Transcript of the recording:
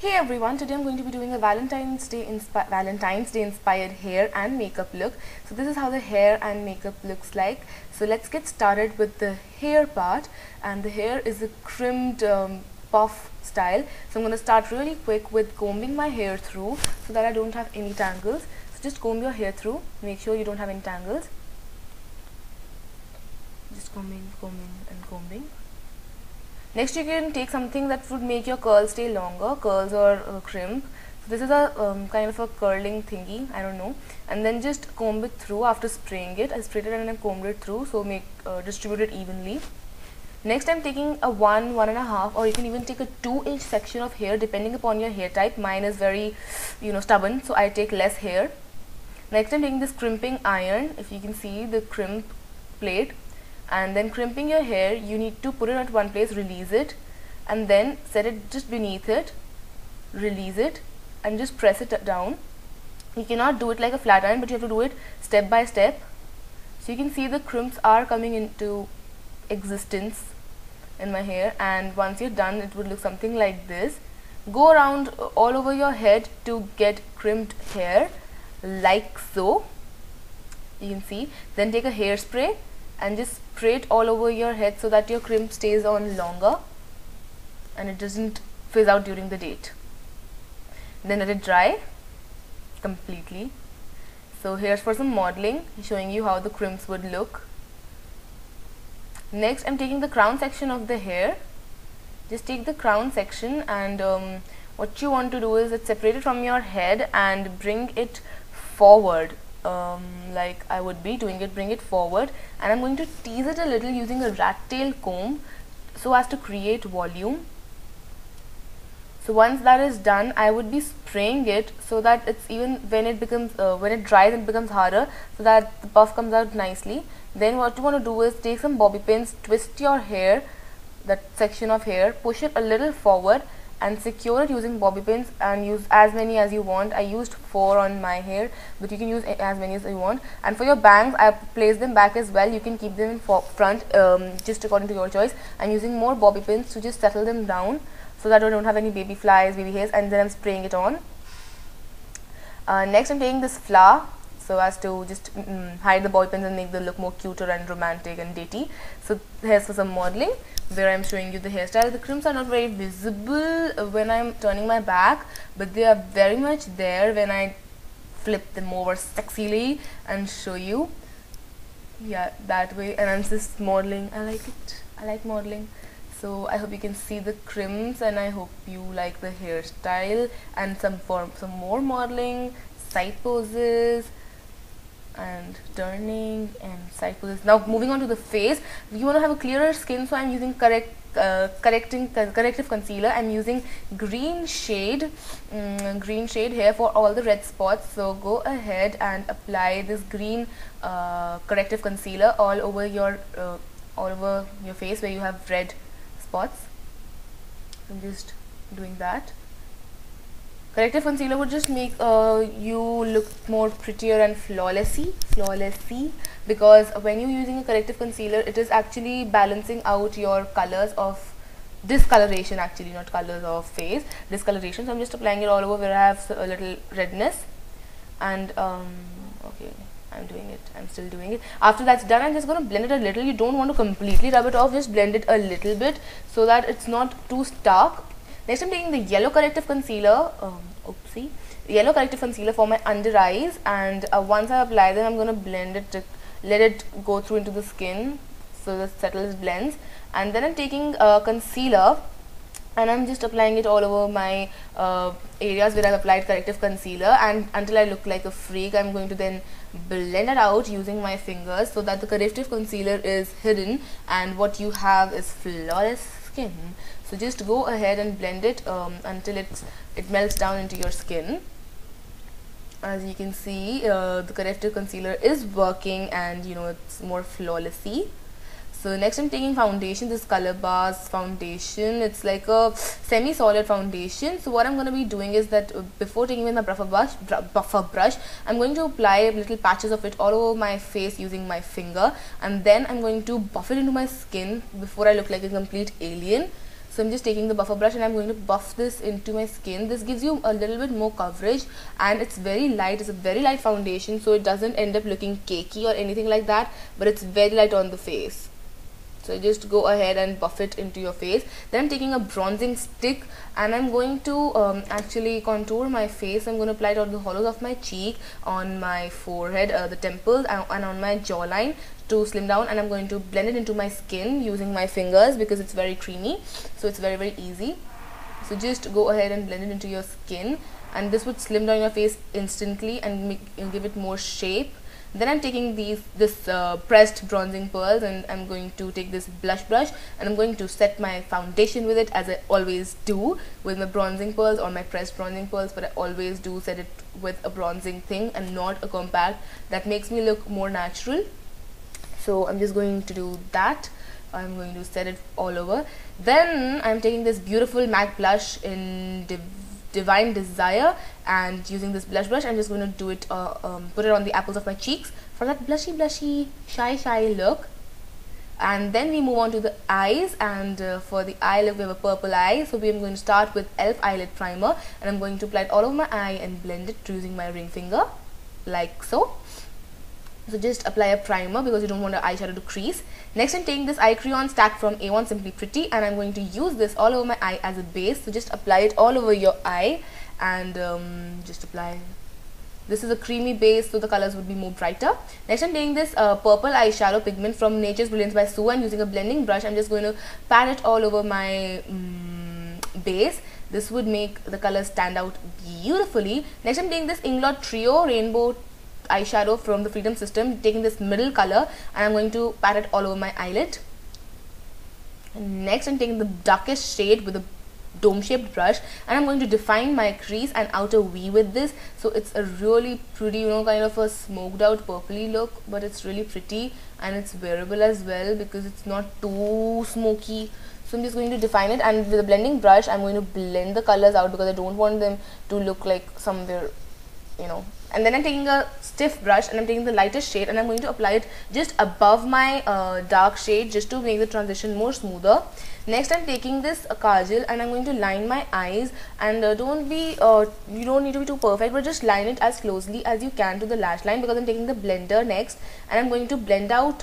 Hey everyone, today I'm going to be doing a Valentine's Day inspired hair and makeup look. So this is how the hair and makeup looks like. So let's get started with the hair part, and the hair is a crimped puff style. So I'm going to start really quick with combing my hair through so that I don't have any tangles. So just comb your hair through, make sure you don't have any tangles. Just combing and combing. Next, you can take something that would make your curls stay longer, curls or crimp. So this is a kind of a curling thingy, I don't know. And then just comb it through after spraying it. I sprayed it and then combed it through, so distribute it evenly. Next, I'm taking a 1.5, or you can even take a 2-inch section of hair depending upon your hair type. Mine is very, stubborn, so I take less hair. Next, I'm taking this crimping iron. If you can see the crimp plate. And then crimping your hair, you need to put it at one place, release it, and then set it just beneath it, release it, and just press it down. You cannot do it like a flat iron, but you have to do it step by step. So you can see the crimps are coming into existence in my hair, and once you're done, it would look something like this. Go around all over your head to get crimped hair, like so. You can see. Then take a hairspray and just spray it all over your head so that your crimp stays on longer and it doesn't fizz out during the date. Then let it dry completely. So here's for some modeling, showing you how the crimps would look. Next, I'm taking the crown section of the hair. Just take the crown section, and what you want to do is separate it from your head and bring it forward. Like I would be doing it, bring it forward, and I'm going to tease it a little using a rat tail comb so as to create volume. So once that is done, I would be spraying it so that it's even when it becomes when it dries, it becomes harder, so that the puff comes out nicely. Then what you want to do is take some bobby pins, twist your hair, that section of hair, push it a little forward and secure it using bobby pins, and use as many as you want. I used 4 on my hair, but you can use as many as you want. And for your bangs, I place them back as well. You can keep them in front, just according to your choice. I'm using more bobby pins to just settle them down so that I don't have any baby flies, baby hairs, and then I'm spraying it on. Next, I'm taking this flower so as to just hide the bobby pins and make the look more cuter and romantic and datey. So here's for some modeling, where I'm showing you the hairstyle. The crimps are not very visible when I'm turning my back, but they are very much there when I flip them over sexily and show you. Yeah, that way. And I'm just modeling. I like it. I like modeling. So I hope you can see the crimps, and I hope you like the hairstyle, and some more modeling, side poses, and turning and side poses. Now moving on to the face, you want to have a clearer skin, so I'm using corrective concealer. I'm using green shade here for all the red spots. So go ahead and apply this green corrective concealer all over your face where you have red spots. I'm just doing that. Corrective concealer would just make you look more prettier and flawlessy, because when you're using a corrective concealer, it is actually balancing out your colors of discoloration, actually not colors of face, discoloration. So I'm just applying it all over where I have a little redness, and okay, I'm still doing it. After that's done, I'm just going to blend it a little. You don't want to completely rub it off, just blend it a little bit so that it's not too stark. Next, I'm taking the yellow corrective concealer, yellow corrective concealer for my under eyes, and once I apply them, I'm going to blend it to let it go through into the skin so that settles, blends. And then I'm taking concealer, and I'm just applying it all over my areas where I've applied corrective concealer, and until I look like a freak, I'm going to then blend it out using my fingers so that the corrective concealer is hidden and what you have is flawless skin. So just go ahead and blend it until it melts down into your skin. As you can see, the corrective concealer is working, and it's more flawlessy. So next, I'm taking foundation, this Color Bars foundation. It's like a semi-solid foundation. So what I'm going to be doing is that before taking with my buffer brush, I'm going to apply little patches of it all over my face using my finger, and then I'm going to buff it into my skin before I look like a complete alien. So I'm just taking the buffer brush and I'm going to buff this into my skin. This gives you a little bit more coverage, and it's very light. It's a very light foundation, so it doesn't end up looking cakey or anything like that, but it's very light on the face. So just go ahead and buff it into your face. Then I'm taking a bronzing stick and I'm going to actually contour my face. I'm going to apply it on the hollows of my cheek, on my forehead, the temples, and on my jawline to slim down, and I'm going to blend it into my skin using my fingers because it's very creamy, so it's very easy. So just go ahead and blend it into your skin, and this would slim down your face instantly and give it more shape. Then I'm taking this pressed bronzing pearls, and I'm going to take this blush brush and I'm going to set my foundation with it, as I always do with my bronzing pearls or my pressed bronzing pearls, but I always do set it with a bronzing thing and not a compact. That makes me look more natural. So I'm just going to do that. I'm going to set it all over. Then I'm taking this beautiful MAC blush in Divine Desire, and using this blush brush I'm just going to do it put it on the apples of my cheeks for that blushy shy look. And then we move on to the eyes, and for the eye look we have a purple eye, so I'm going to start with e.l.f. eyelid primer, and I'm going to apply it all over my eye and blend it using my ring finger like so. So just apply a primer because you don't want the eyeshadow to crease. Next I'm taking this eye crayon stack from A1 Simply Pretty, and I'm going to use this all over my eye as a base. So just apply it all over your eye, and just apply. This is a creamy base, so the colors would be more brighter. Next I'm taking this purple eyeshadow pigment from Nature's Brilliance by Sue, and using a blending brush I'm just going to pat it all over my base. This would make the colors stand out beautifully. Next I'm taking this Inglot Trio Rainbow eyeshadow from the Freedom System, taking this middle color, and I'm going to pat it all over my eyelid. And next I'm taking the darkest shade with a dome shaped brush, and I'm going to define my crease and outer V with this. So it's a really pretty, you know, kind of a smoked out purpley look, but it's really pretty and it's wearable as well because it's not too smoky. So I'm just going to define it, and with a blending brush I'm going to blend the colors out because I don't want them to look like somewhere, you know. And then I'm taking a stiff brush and I'm taking the lightest shade, and I'm going to apply it just above my dark shade just to make the transition more smoother. Next I'm taking this kajal and I'm going to line my eyes, and you don't need to be too perfect, but just line it as closely as you can to the lash line because I'm taking the blender next, and I'm going to blend out